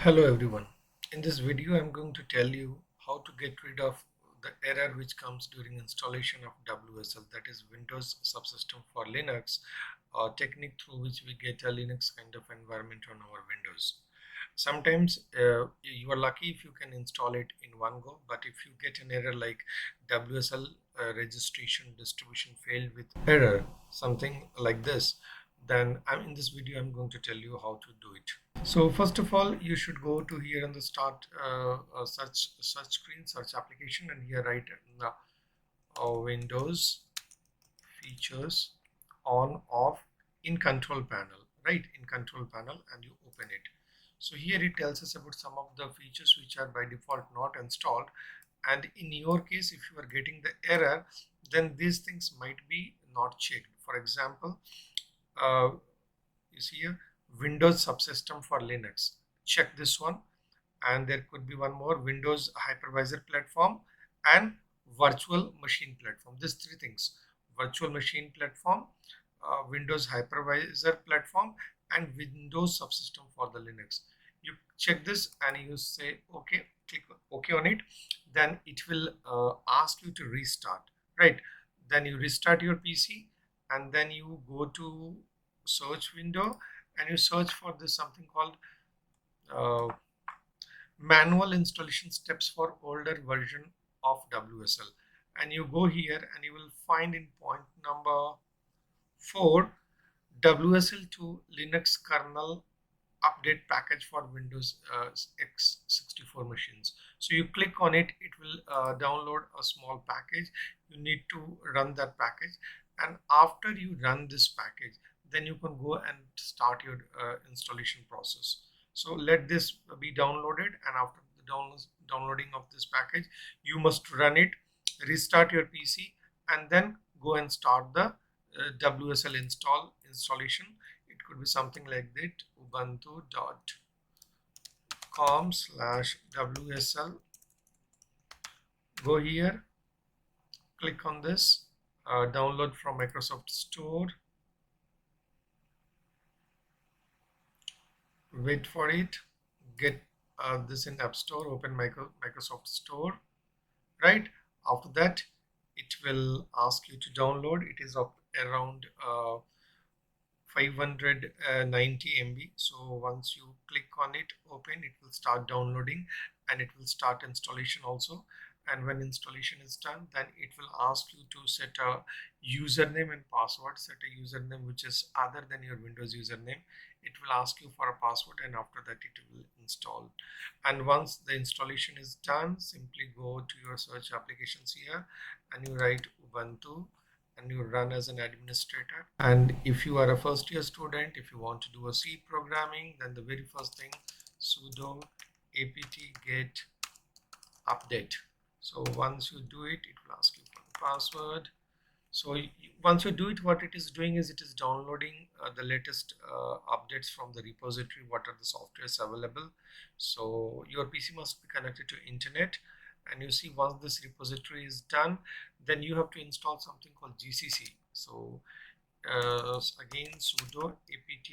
Hello everyone. In this video I'm going to tell you how to get rid of the error which comes during installation of WSL, that is Windows Subsystem for Linux, a technique through which we get a Linux kind of environment on our Windows. Sometimes you are lucky if you can install it in one go, but if you get an error like WSL registration distribution failed with error, something like this, then in this video I'm going to tell you how to do it. So first of all, you should go to here on the start search screen, search application, and here write Windows features on off in control panel, right? In control panel, and you open it. So here it tells us about some of the features which are by default not installed, and in your case, if you are getting the error, then these things might be not checked. For example, you see here Windows Subsystem for Linux, check this one, and there could be one more, Windows Hypervisor Platform and Virtual Machine Platform. These three things: Virtual Machine Platform, Windows Hypervisor Platform, and Windows Subsystem for the Linux. You check this and you say okay, click OK on it, then it will ask you to restart, right? Then you restart your PC, and then you go to search window and you search for this something called uh, manual installation steps for older version of WSL, and you go here and you will find in point number 4 WSL2 Linux kernel update package for Windows x64 machines. So you click on it, it will download a small package. You need to run that package, and after you run this package, then you can go and start your installation process. So let this be downloaded, and after the downloading of this package, you must run it, restart your PC, and then go and start the WSL installation. It could be something like that: ubuntu.com/WSL. Go here, click on this, download from Microsoft Store, wait for it, get this in App Store, open Microsoft Store, right? After that, it will ask you to download. It is of around 590 MB. So once you click on it, open, it will start downloading, and it will start installation also. And when installation is done, then it will ask you to set a username and password. Set a username which is other than your Windows username. It will ask you for a password, and after that it will install. And once the installation is done, simply go to your search applications here and you write Ubuntu, and you run as an administrator. And if you are a first year student, if you want to do a C programming, then the very first thing, sudo apt get update. So once you do it, it will ask you for the password. So once you do it, what it is doing is it is downloading the latest updates from the repository, what are the softwares available. So your PC must be connected to internet, and you see once this repository is done, then you have to install something called GCC. So again, sudo apt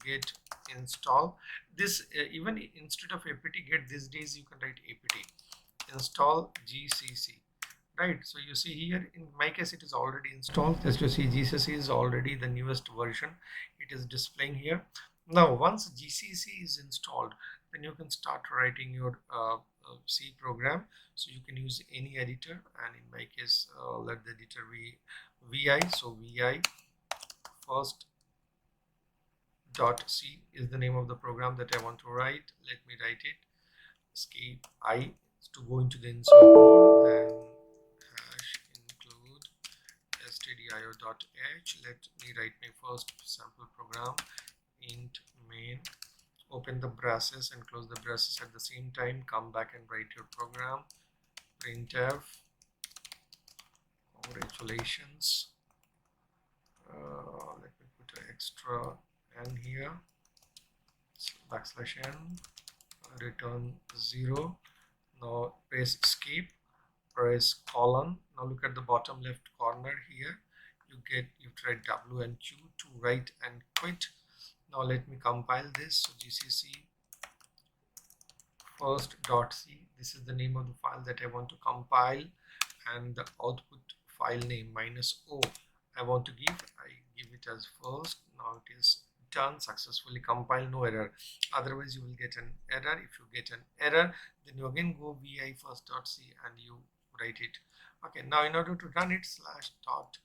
get install. This even instead of apt get, these days you can write apt install GCC, right? So you see here, in my case it is already installed. Just to see, GCC is already the newest version, it is displaying here. Now once GCC is installed, then you can start writing your C program. So you can use any editor, and in my case let the editor be vi. So vi first .c is the name of the program that I want to write. Let me write it. Escape I to go into the insert mode, then include stdio.h. let me write my first sample program, int main. Open the braces and close the braces at the same time. Come back and write your program. Printf congratulations. Let me put an extra n here, \n, return 0. Now press escape, press colon. Now look at the bottom left corner here. You try W and Q to write and quit. Now let me compile this. So GCC first.c. This is the name of the file that I want to compile, and the output file name -o I want to give. I give it as first. Now it is done, successfully compiled, no error. Otherwise you will get an error. If you get an error, then you again go vi first.c and you write it. Okay, now in order to run it, /dot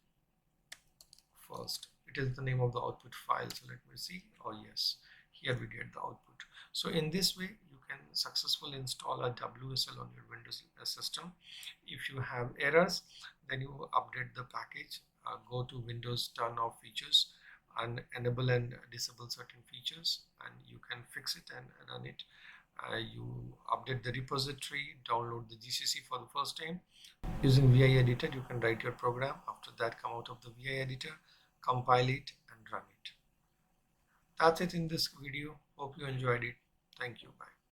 first, it is the name of the output file. So let me see. Oh yes, here we get the output. So in this way you can successfully install a WSL on your Windows system. If you have errors, then you update the package, go to Windows, turn off features and enable and disable certain features, and you can fix it and run it. You update the repository, download the GCC for the first time. Using VI editor, you can write your program. After that, come out of the VI editor, compile it and run it. That's it in this video. Hope you enjoyed it. Thank you. Bye.